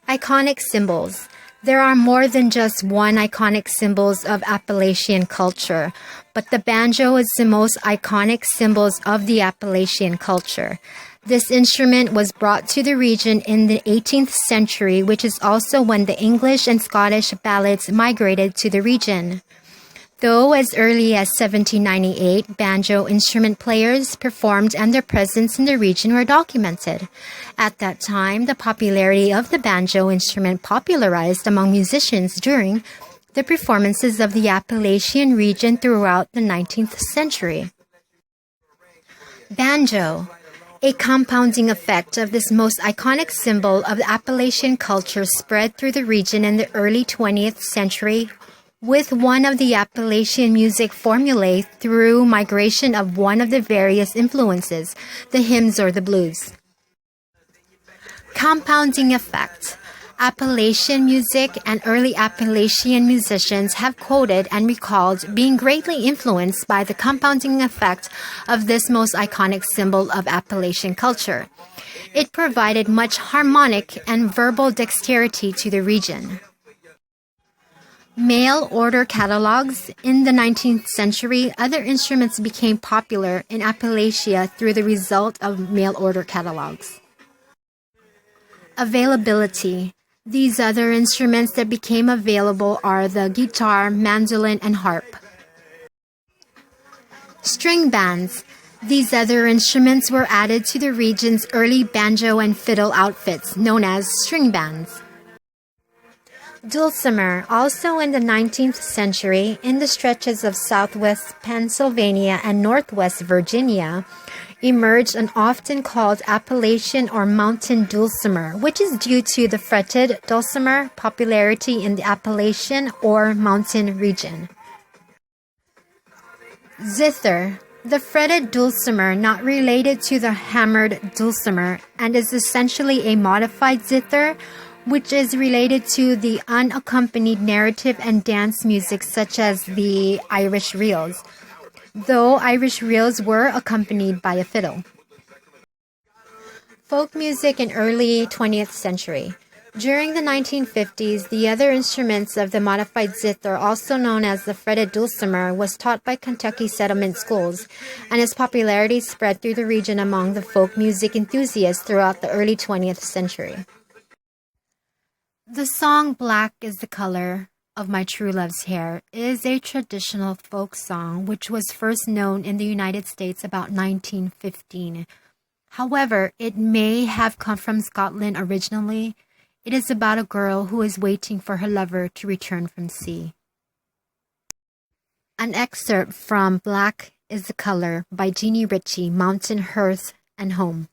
Iconic symbols. There are more than just one iconic symbols of Appalachian culture, but the banjo is the most iconic symbols of the Appalachian culture. This instrument was brought to the region in the 18th century, which is also when the English and Scottish ballads migrated to the region. Though as early as 1798, banjo instrument players performed and their presence in the region were documented. At that time, the popularity of the banjo instrument popularized among musicians during the performances of the Appalachian region throughout the 19th century. Banjo. A compounding effect of this most iconic symbol of the Appalachian culture spread through the region in the early 20th century with one of the Appalachian music formulae through migration of one of the various influences, the hymns or the blues. Compounding effect. Appalachian music and early Appalachian musicians have quoted and recalled being greatly influenced by the compounding effect of this most iconic symbol of Appalachian culture. It provided much harmonic and verbal dexterity to the region. Mail order catalogs. In the 19th century, other instruments became popular in Appalachia through the result of mail order catalogs. Availability. These other instruments that became available are the guitar, mandolin, and harp. String bands. These other instruments were added to the region's early banjo and fiddle outfits, known as string bands. Dulcimer. Also in the 19th century, in the stretches of southwest Pennsylvania and northwest Virginia, emerged an often called Appalachian or mountain dulcimer, which is due to the fretted dulcimer popularity in the Appalachian or mountain region. Zither. The fretted dulcimer, not related to the hammered dulcimer, and is essentially a modified zither, which is related to the unaccompanied narrative and dance music such as the Irish reels, though Irish reels were accompanied by a fiddle. Folk music in early 20th century. During the 1950s, the other instruments of the modified zither, also known as the fretted dulcimer, was taught by Kentucky settlement schools, and its popularity spread through the region among the folk music enthusiasts throughout the early 20th century. The song "Black is the Color of My True Love's Hair" is a traditional folk song which was first known in the United States about 1915. However, it may have come from Scotland originally. It is about a girl who is waiting for her lover to return from sea. An excerpt from "Black is the Color" by Jeannie Ritchie, Mountain, Hearth, and Home.